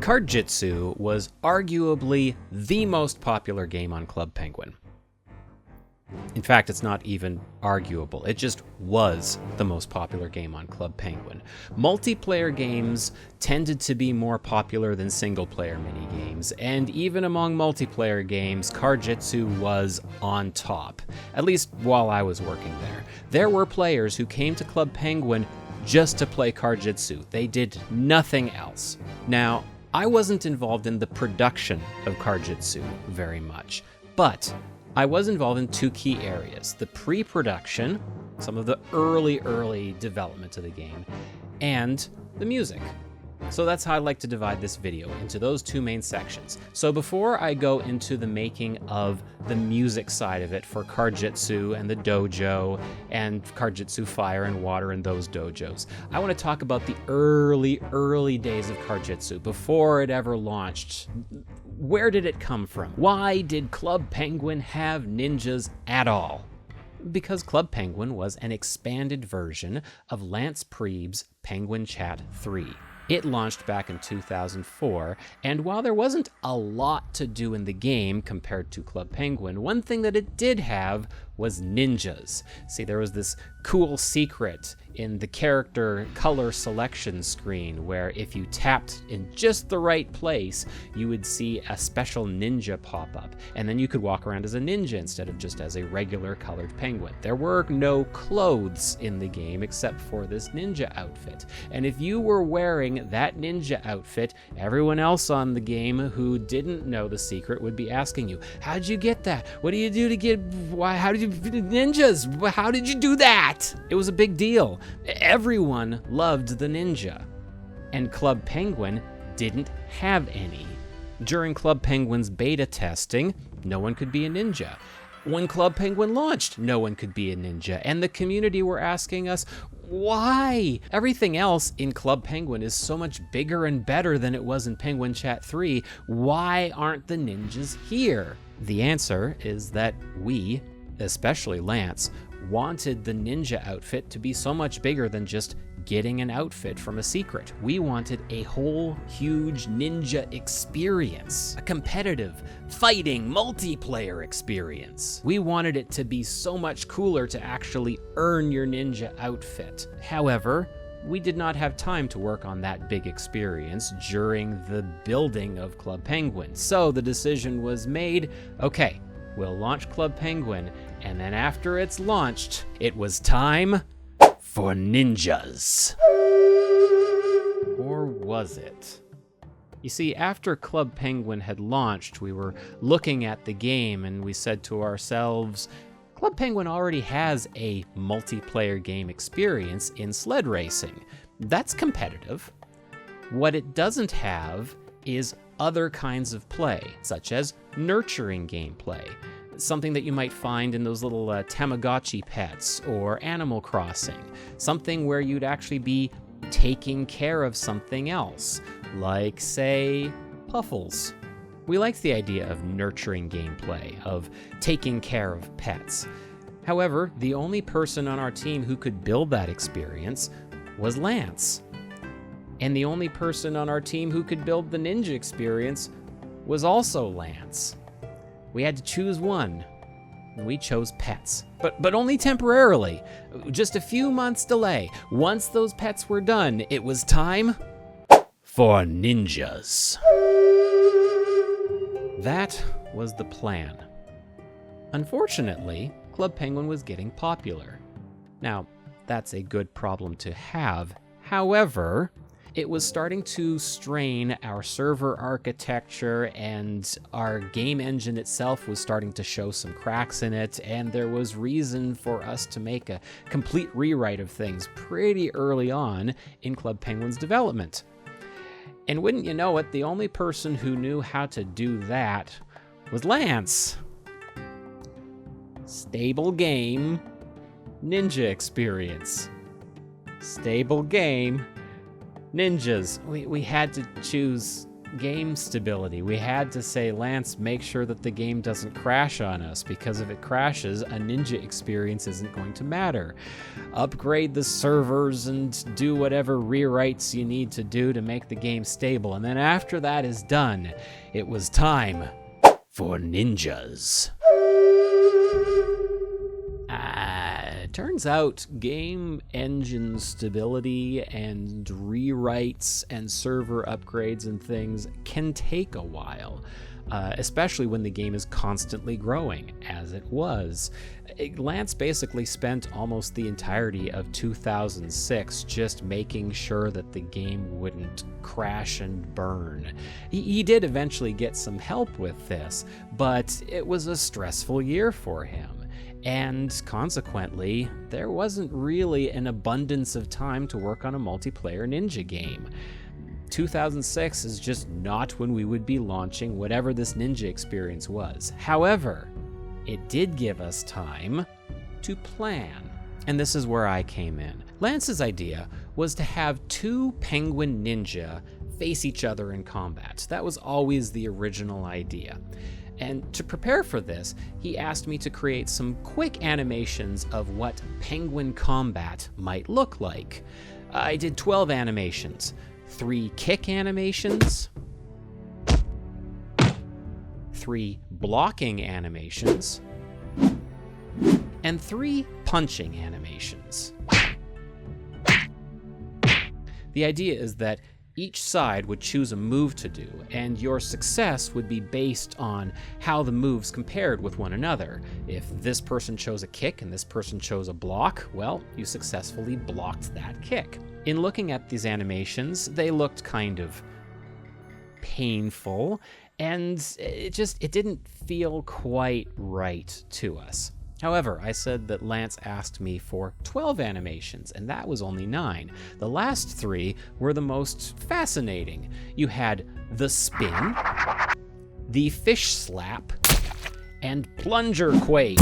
Card-Jitsu was arguably the most popular game on Club Penguin. In fact, it's not even arguable. It just was the most popular game on Club Penguin. Multiplayer games tended to be more popular than single-player minigames, and even among multiplayer games, Card-Jitsu was on top, at least while I was working there. There were players who came to Club Penguin just to play Card-Jitsu. They did nothing else. Now, I wasn't involved in the production of Card-Jitsu very much, but I was involved in two key areas: the pre-production, some of the early development of the game, and the music. So that's how I like to divide this video, into those two main sections. So before I go into the making of the music side of it for Card-Jitsu and the Dojo and Card-Jitsu Fire and Water and those dojos, I want to talk about the early days of Card-Jitsu, before it ever launched. Where did it come from? Why did Club Penguin have ninjas at all? Because Club Penguin was an expanded version of Lance Preeb's Penguin Chat 3. It launched back in 2004, and while there wasn't a lot to do in the game compared to Club Penguin, one thing that it did have was ninjas. See, there was this cool secret in the character color selection screen where if you tapped in just the right place, you would see a special ninja pop up, and then you could walk around as a ninja instead of just as a regular colored penguin. There were no clothes in the game except for this ninja outfit, and if you were wearing that ninja outfit, everyone else on the game who didn't know the secret would be asking you, how'd you get that? What do you do to get, why, how did you, ninjas, how did you do that? It was a big deal. Everyone loved the ninja, and Club Penguin didn't have any. During Club Penguin's beta testing, no one could be a ninja. When Club Penguin launched, no one could be a ninja, and the community were asking us, why? Everything else in Club Penguin is so much bigger and better than it was in Penguin Chat 3. Why aren't the ninjas here? The answer is that we, especially Lance, wanted the ninja outfit to be so much bigger than just getting an outfit from a secret. We wanted a whole huge ninja experience, a competitive, fighting, multiplayer experience. We wanted it to be so much cooler to actually earn your ninja outfit. However, we did not have time to work on that big experience during the building of Club Penguin. So the decision was made, okay, we'll launch Club Penguin, and then after it's launched, it was time for ninjas. Or was it? You see, after Club Penguin had launched, we were looking at the game and we said to ourselves, Club Penguin already has a multiplayer game experience in sled racing. That's competitive. What it doesn't have is other kinds of play, such as nurturing gameplay, something that you might find in those little Tamagotchi pets or Animal Crossing, something where you'd actually be taking care of something else, like, say, Puffles. We liked the idea of nurturing gameplay, of taking care of pets. However, the only person on our team who could build that experience was Lance. And the only person on our team who could build the ninja experience was also Lance. We had to choose one, and we chose pets. But only temporarily. Just a few months delay. Once those pets were done, it was time for ninjas. That was the plan. Unfortunately, Club Penguin was getting popular. Now, that's a good problem to have. However, it was starting to strain our server architecture, and our game engine itself was starting to show some cracks in it, and there was reason for us to make a complete rewrite of things pretty early on in Club Penguin's development. And wouldn't you know it, the only person who knew how to do that was Lance. Stable game, ninja experience. Stable game, ninjas. We had to choose game stability. We had to say, Lance, make sure that the game doesn't crash on us, because if it crashes, a ninja experience isn't going to matter. Upgrade the servers and do whatever rewrites you need to do to make the game stable. And then after that is done, it was time for ninjas. Turns out game engine stability and rewrites and server upgrades and things can take a while, especially when the game is constantly growing, as it was. Lance basically spent almost the entirety of 2006 just making sure that the game wouldn't crash and burn. He did eventually get some help with this, but it was a stressful year for him. And consequently, there wasn't really an abundance of time to work on a multiplayer ninja game. 2006 is just not when we would be launching whatever this ninja experience was. However, it did give us time to plan. And this is where I came in. Lance's idea was to have two penguin ninja face each other in combat. That was always the original idea. And to prepare for this, he asked me to create some quick animations of what penguin combat might look like. I did 12 animations, 3 kick animations, 3 blocking animations, and 3 punching animations. The idea is that each side would choose a move to do, and your success would be based on how the moves compared with one another. If this person chose a kick and this person chose a block, well, you successfully blocked that kick. In looking at these animations, they looked kind of painful, and it didn't feel quite right to us. However, I said that Lance asked me for 12 animations, and that was only 9. The last 3 were the most fascinating. You had the spin, the fish slap, and plunger quake.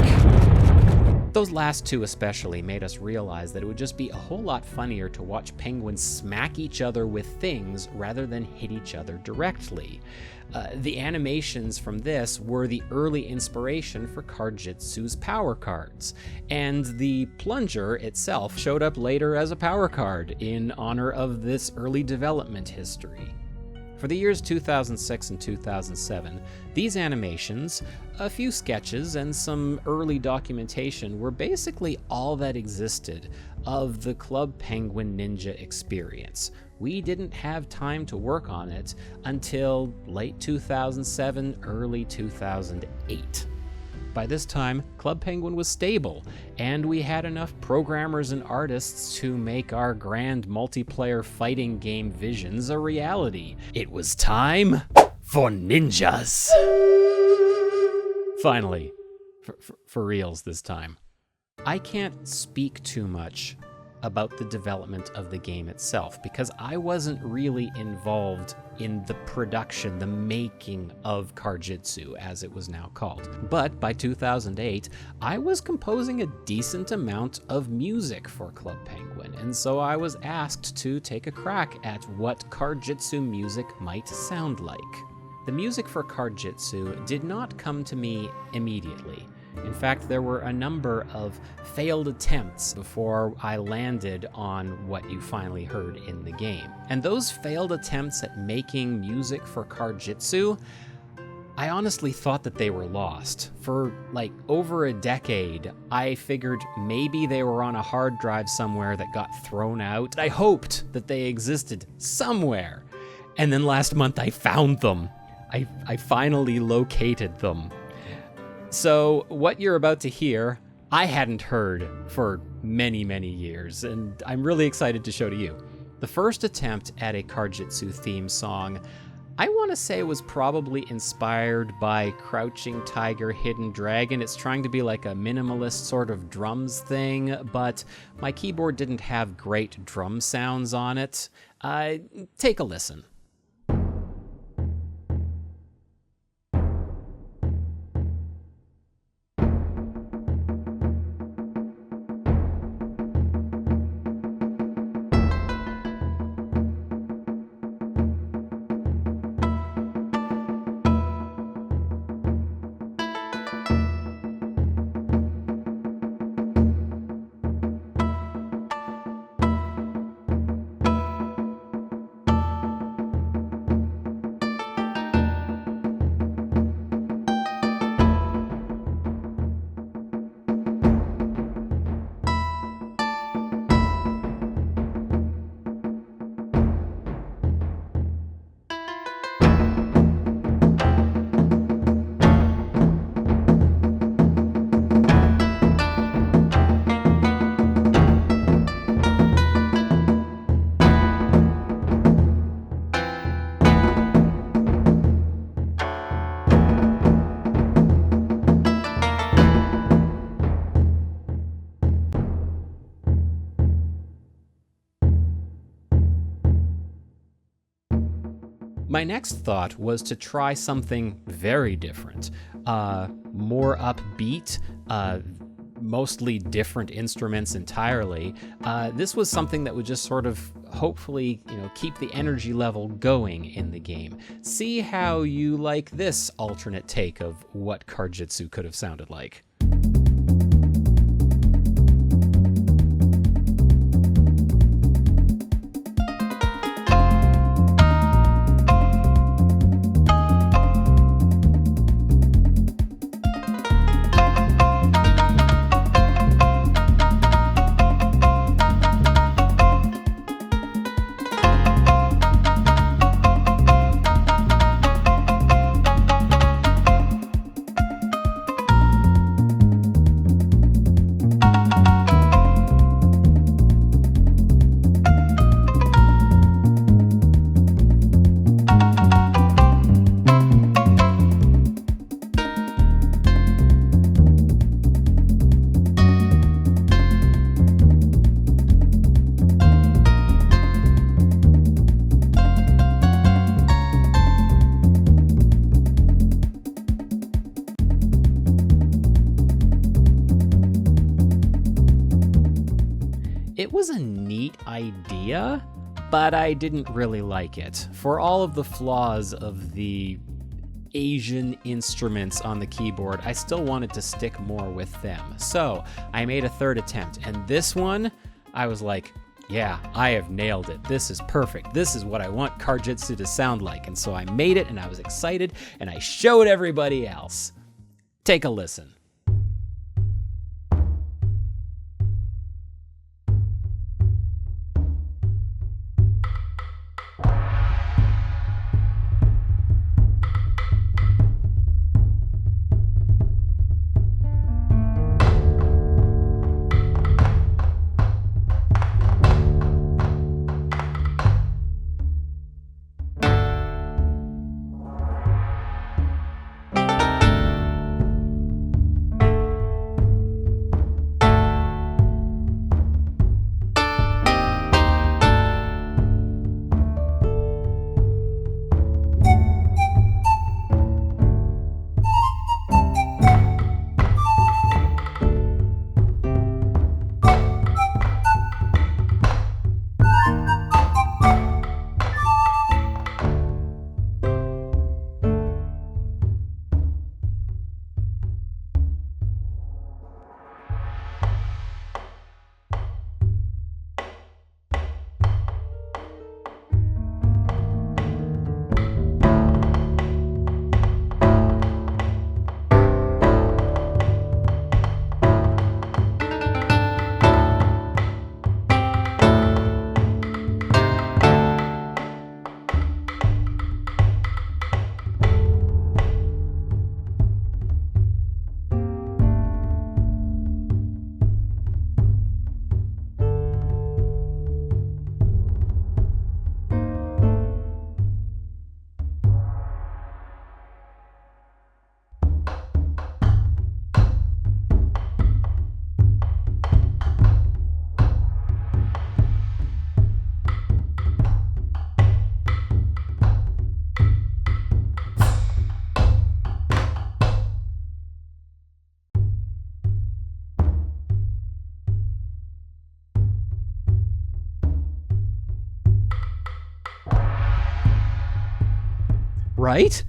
Those last 2 especially made us realize that it would just be a whole lot funnier to watch penguins smack each other with things rather than hit each other directly. The animations from this were the early inspiration for Card-Jitsu's power cards, and the plunger itself showed up later as a power card in honor of this early development history. For the years 2006 and 2007, these animations, a few sketches, and some early documentation were basically all that existed of the Club Penguin Ninja experience. We didn't have time to work on it until late 2007, early 2008. By this time, Club Penguin was stable, and we had enough programmers and artists to make our grand multiplayer fighting game visions a reality. It was time for ninjas! Finally, for reals this time. I can't speak too much about the development of the game itself, because I wasn't really involved in the production, the making of Card-Jitsu, as it was now called. But by 2008, I was composing a decent amount of music for Club Penguin, and so I was asked to take a crack at what Card-Jitsu music might sound like. The music for Card-Jitsu did not come to me immediately. In fact, there were a number of failed attempts before I landed on what you finally heard in the game. And those failed attempts at making music for Card-Jitsu, I honestly thought that they were lost. For like over a decade, I figured maybe they were on a hard drive somewhere that got thrown out. I hoped that they existed somewhere. And then last month I found them. I finally located them. So what you're about to hear, I hadn't heard for many, many years, and I'm really excited to show to you. The first attempt at a Card-Jitsu theme song, I want to say, was probably inspired by Crouching Tiger, Hidden Dragon. It's trying to be like a minimalist sort of drums thing, but my keyboard didn't have great drum sounds on it. Take a listen. My next thought was to try something very different, more upbeat, mostly different instruments entirely. This was something that would just sort of hopefully, keep the energy level going in the game. See how you like this alternate take of what Card-Jitsu could have sounded like. It was a neat idea, but I didn't really like it. For all of the flaws of the Asian instruments on the keyboard, I still wanted to stick more with them. So I made a third attempt, and this one, I was like, yeah, I have nailed it. This is perfect. This is what I want Card-Jitsu to sound like. And so I made it, and I was excited, and I showed everybody else. Take a listen. Right?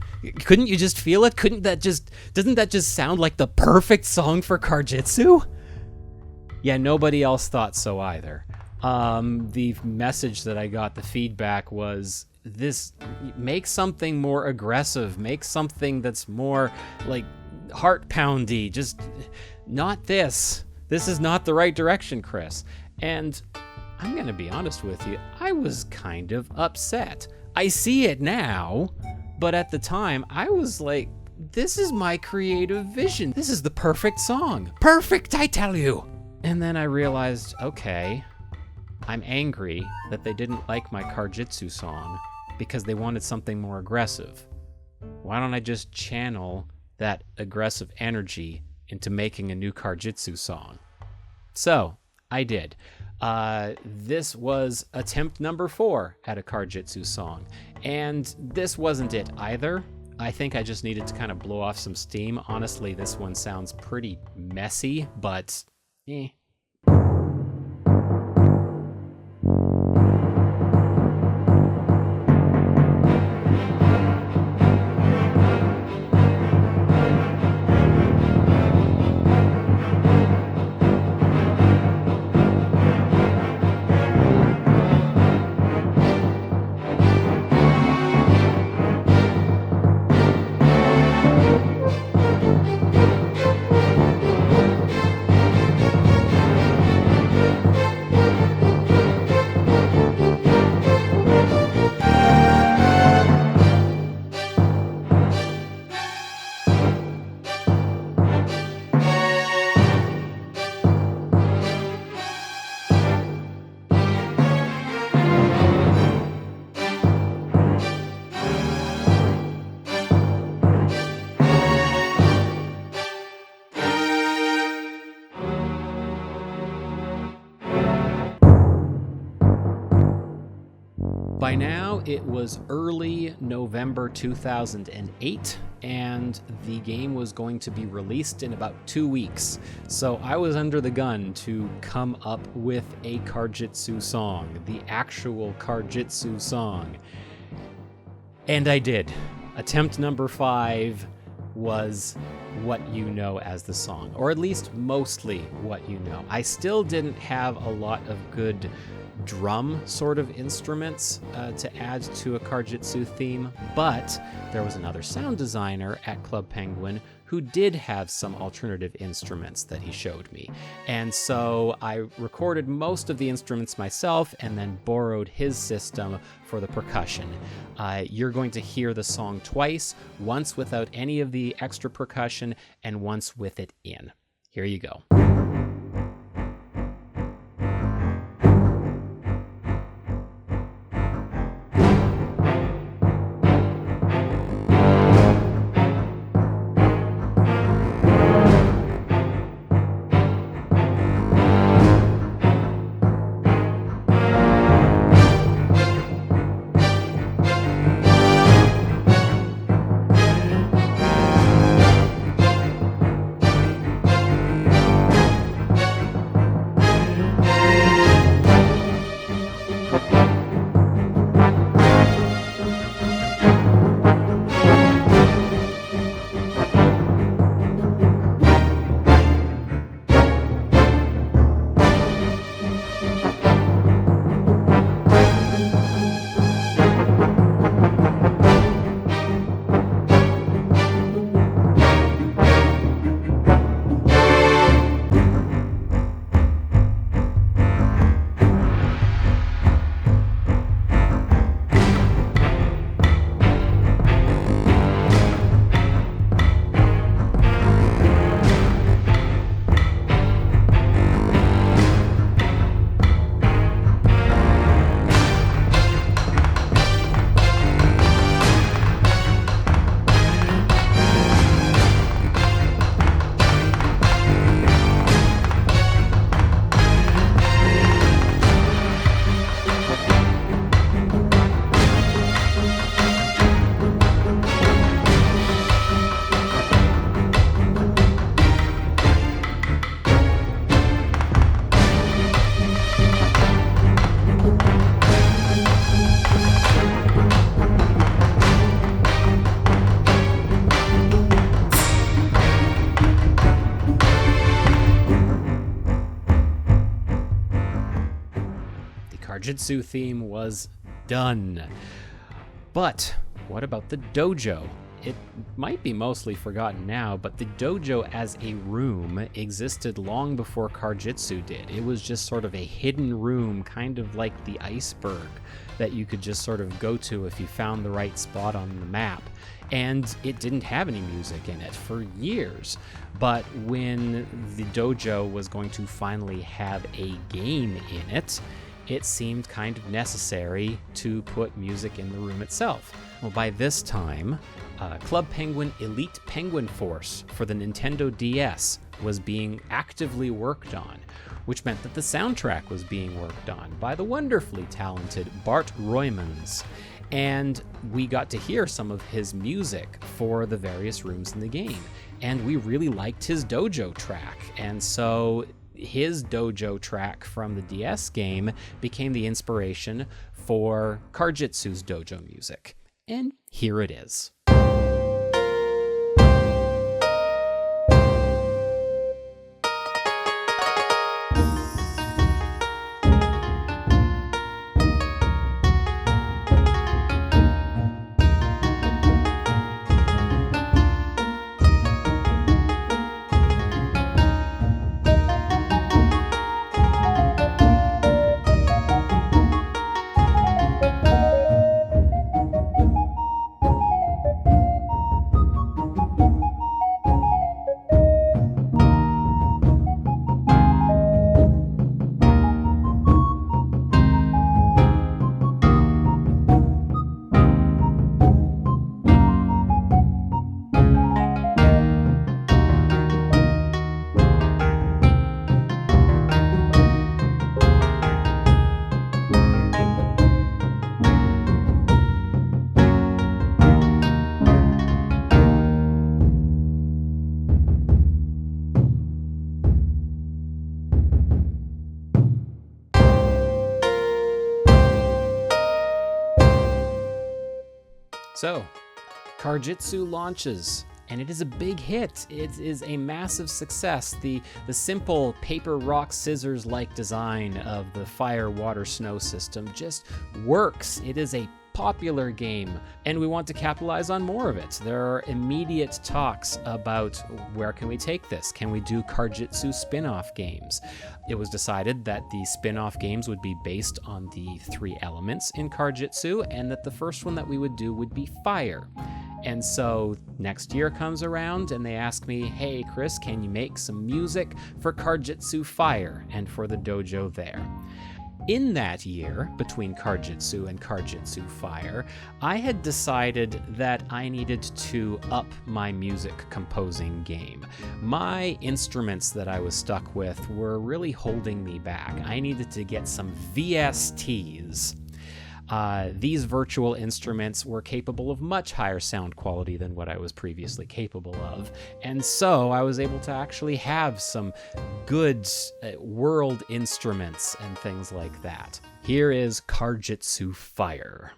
Couldn't you just feel it? Doesn't that just sound like the perfect song for Card-Jitsu? Yeah, nobody else thought so either. The message that I got, the feedback was, make something more aggressive, make something that's more like heart poundy, just not this. This is not the right direction, Chris. And I'm gonna be honest with you, I was kind of upset. I see it now, but at the time I was like, this is my creative vision. This is the perfect song. Perfect, I tell you. And then I realized, okay, I'm angry that they didn't like my Card-Jitsu song because they wanted something more aggressive. Why don't I just channel that aggressive energy into making a new Card-Jitsu song? So I did. This was attempt number 4 at a Card-Jitsu song, and this wasn't it either. I think I just needed to kind of blow off some steam. Honestly, this one sounds pretty messy, but eh. By now, it was early November 2008, and the game was going to be released in about 2 weeks. So I was under the gun to come up with a Card-Jitsu song, the actual Card-Jitsu song. And I did. Attempt number 5 was what you know as the song, or at least mostly what you know. I still didn't have a lot of good drum sort of instruments to add to a Card-Jitsu theme, but there was another sound designer at Club Penguin who did have some alternative instruments that he showed me. And so I recorded most of the instruments myself and then borrowed his system for the percussion. You're going to hear the song twice, once without any of the extra percussion and once with it in. Here you go. Card-Jitsu theme was done. But what about the dojo? It might be mostly forgotten now, but the dojo as a room existed long before Card-Jitsu did. It was just sort of a hidden room, kind of like the iceberg that you could just sort of go to if you found the right spot on the map. And it didn't have any music in it for years. But when the dojo was going to finally have a game in it, it seemed kind of necessary to put music in the room itself. Well, by this time, Club Penguin Elite Penguin Force for the Nintendo DS was being actively worked on, which meant that the soundtrack was being worked on by the wonderfully talented Bart Roymans. And we got to hear some of his music for the various rooms in the game. And we really liked his Dojo track. And so his Dojo track from the DS game became the inspiration for Card-Jitsu's Dojo music. And here it is. So, Card-Jitsu launches, and it is a big hit. It is a massive success. The simple paper, rock, scissors-like design of the fire, water, snow system just works. It is a popular game, and we want to capitalize on more of it. There are immediate talks about where can we take this? Can we do Card-Jitsu spin-off games? It was decided that the spin-off games would be based on the 3 elements in Card-Jitsu, and that the first one that we would do would be fire. And so next year comes around and they ask me, hey Chris, can you make some music for Card-Jitsu Fire and for the dojo there? In that year, between Card-Jitsu and Card-Jitsu Fire, I had decided that I needed to up my music composing game. My instruments that I was stuck with were really holding me back. I needed to get some VSTs. These virtual instruments were capable of much higher sound quality than what I was previously capable of, and so I was able to actually have some good world instruments and things like that. Here is Card-Jitsu Fire.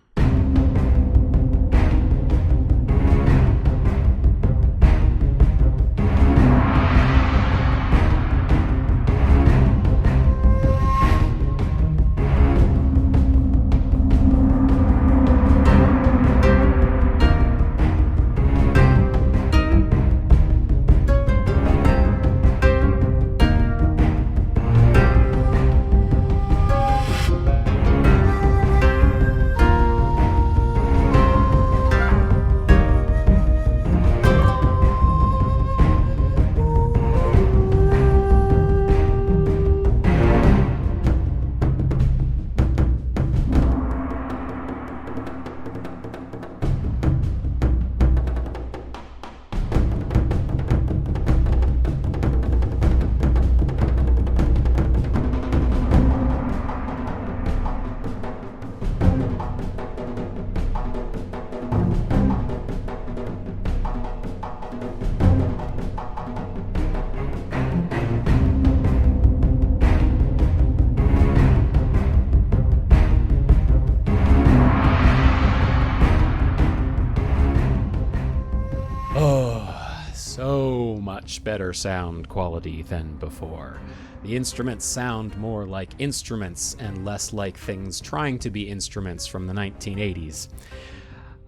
Much better sound quality than before. The instruments sound more like instruments and less like things trying to be instruments from the 1980s.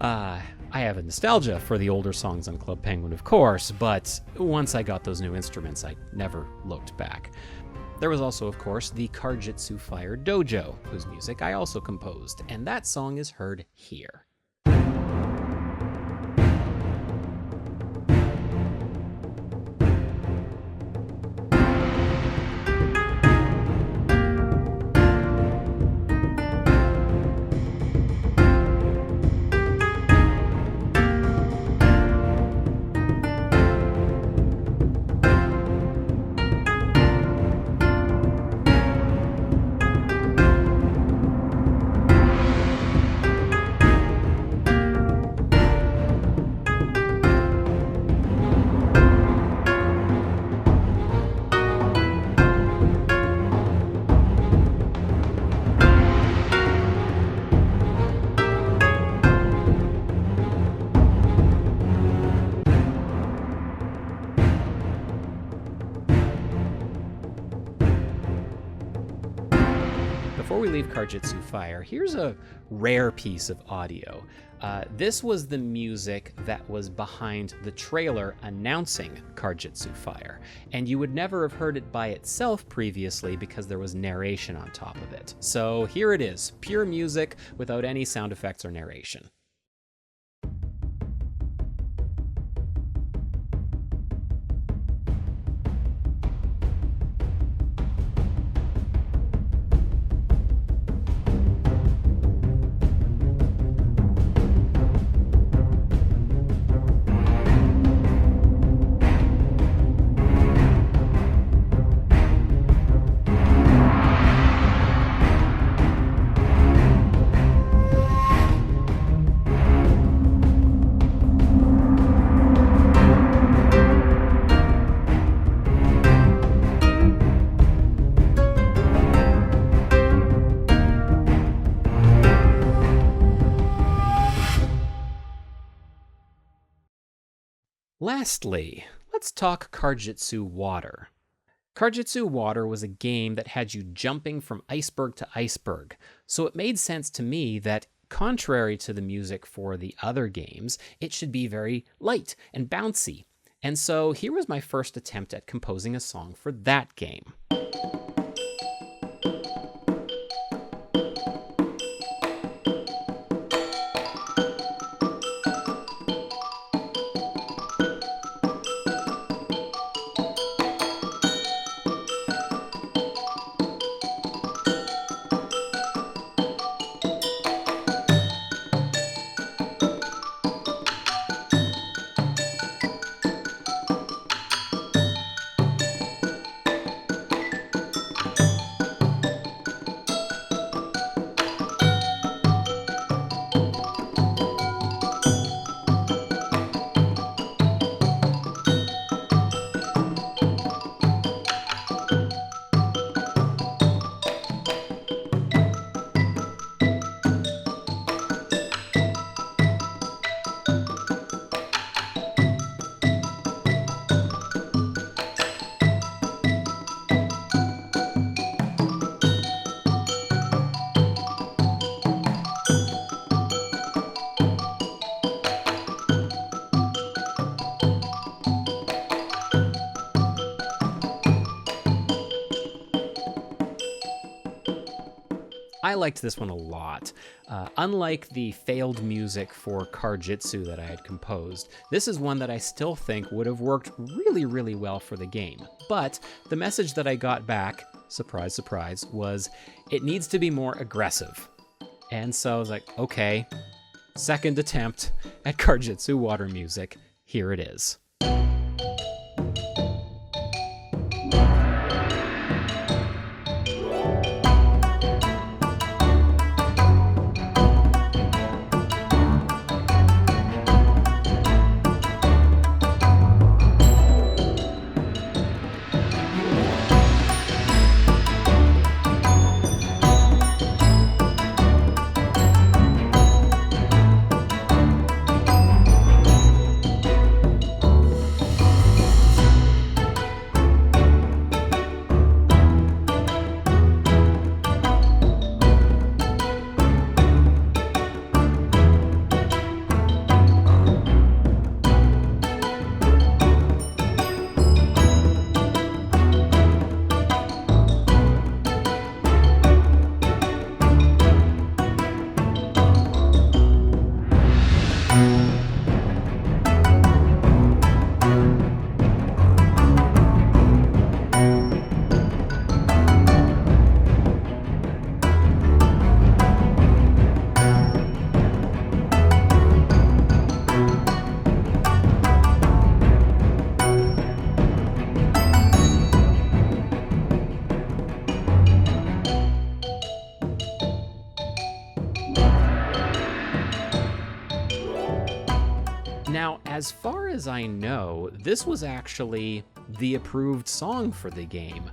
I have a nostalgia for the older songs on Club Penguin, of course, but once I got those new instruments, I never looked back. There was also, of course, the Card-Jitsu Fire Dojo, whose music I also composed, and that song is heard here. before we leave Card-Jitsu Fire, here's a rare piece of audio. This was the music that was behind the trailer announcing Card-Jitsu Fire, and you would never have heard it by itself previously because there was narration on top of it. So here it is, pure music without any sound effects or narration. Lastly, let's talk Card-Jitsu Water. Card-Jitsu Water was a game that had you jumping from iceberg to iceberg, so it made sense to me that, contrary to the music for the other games, it should be very light and bouncy. And so here was my first attempt at composing a song for that game. I liked this one a lot. Unlike the failed music for Card-Jitsu that I had composed, this is one that I still think would have worked really, really well for the game. But the message that I got back, surprise, surprise, was it needs to be more aggressive. And so I was like, okay, second attempt at Card-Jitsu Water music, here it is. Now, as far as I know, this was actually the approved song for the game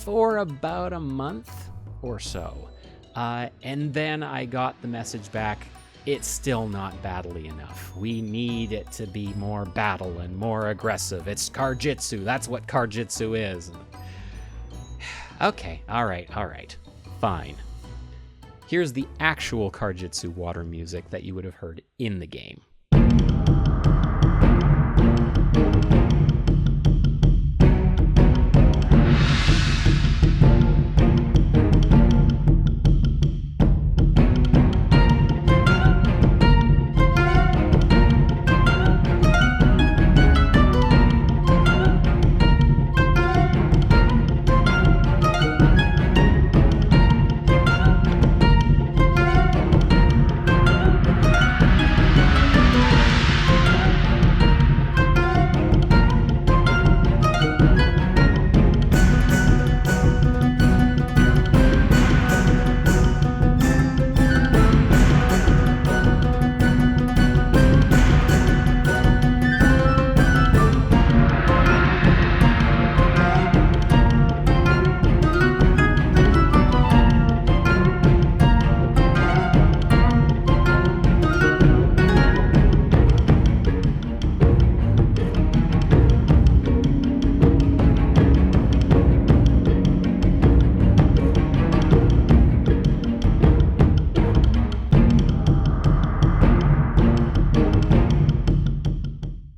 for about a month or so. And then I got the message back, it's still not battle-y enough. We need it to be more battle and more aggressive. It's Card-Jitsu, that's what Card-Jitsu is. Okay, all right, fine. Here's the actual Card-Jitsu Water music that you would have heard in the game.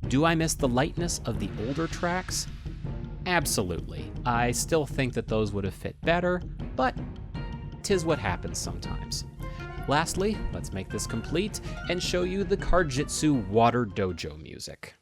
Do I miss the lightness of the older tracks? Absolutely. I still think that those would have fit better, but 'tis what happens sometimes. Lastly, let's make this complete and show you the Card-Jitsu Water Dojo music.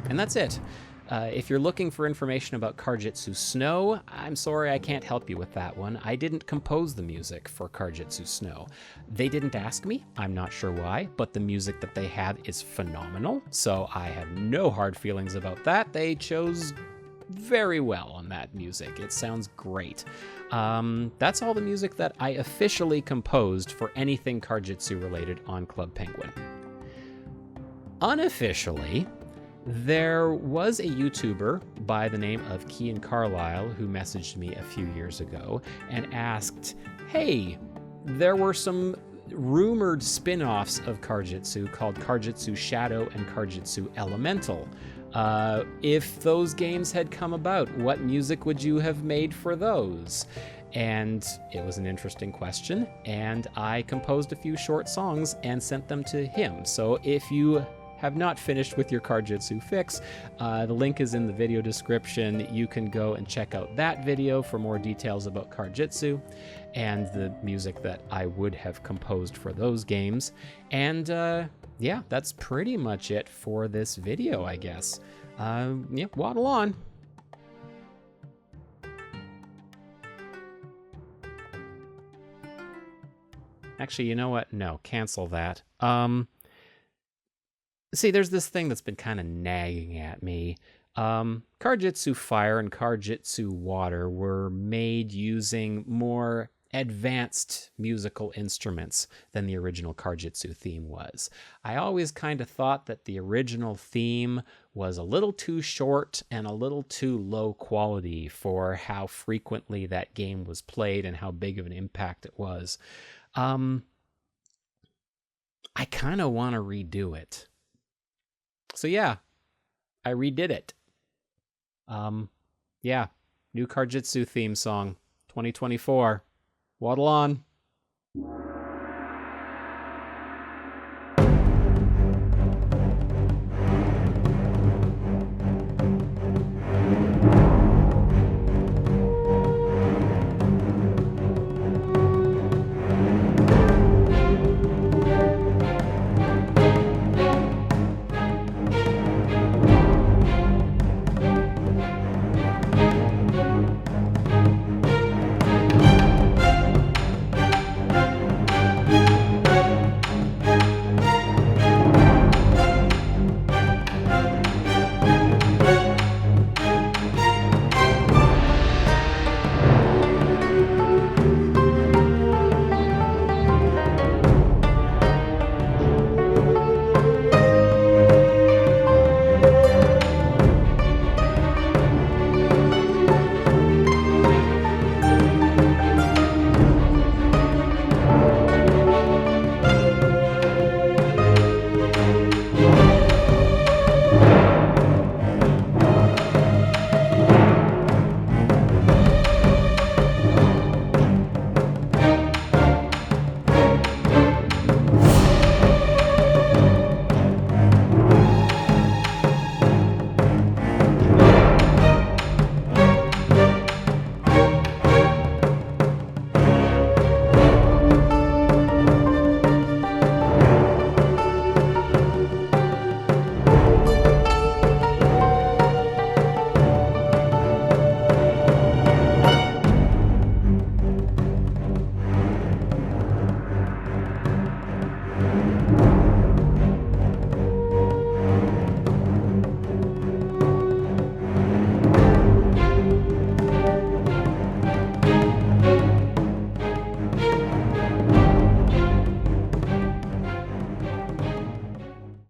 And that's it. If you're looking for information about Card-Jitsu Snow, I'm sorry I can't help you with that one. I didn't compose the music for Card-Jitsu Snow. They didn't ask me, I'm not sure why, but the music that they have is phenomenal, so I have no hard feelings about that. They chose very well on that music. It sounds great. That's all the music that I officially composed for anything Card-Jitsu related on Club Penguin. Unofficially, there was a YouTuber by the name of Kian Carlisle who messaged me a few years ago and asked, hey, there were some rumored spin-offs of Card-Jitsu called Card-Jitsu Shadow and Card-Jitsu Elemental. If those games had come about, what music would you have made for those? And it was an interesting question, and I composed a few short songs and sent them to him. So if you have not finished with your Card-Jitsu fix, the link is in the video description. You can go and check out that video for more details about Card-Jitsu and the music that I would have composed for those games. And yeah, that's pretty much it for this video, I guess. Yeah, waddle on. Actually, you know what? No, cancel that. See, there's this thing that's been kind of nagging at me. Card-Jitsu Fire and Card-Jitsu Water were made using more advanced musical instruments than the original Card-Jitsu theme was. I always kind of thought that the original theme was a little too short and a little too low quality for how frequently that game was played and how big of an impact it was. I kind of want to redo it. So yeah, I redid it. Yeah, new Card-Jitsu theme song, 2024. Waddle on.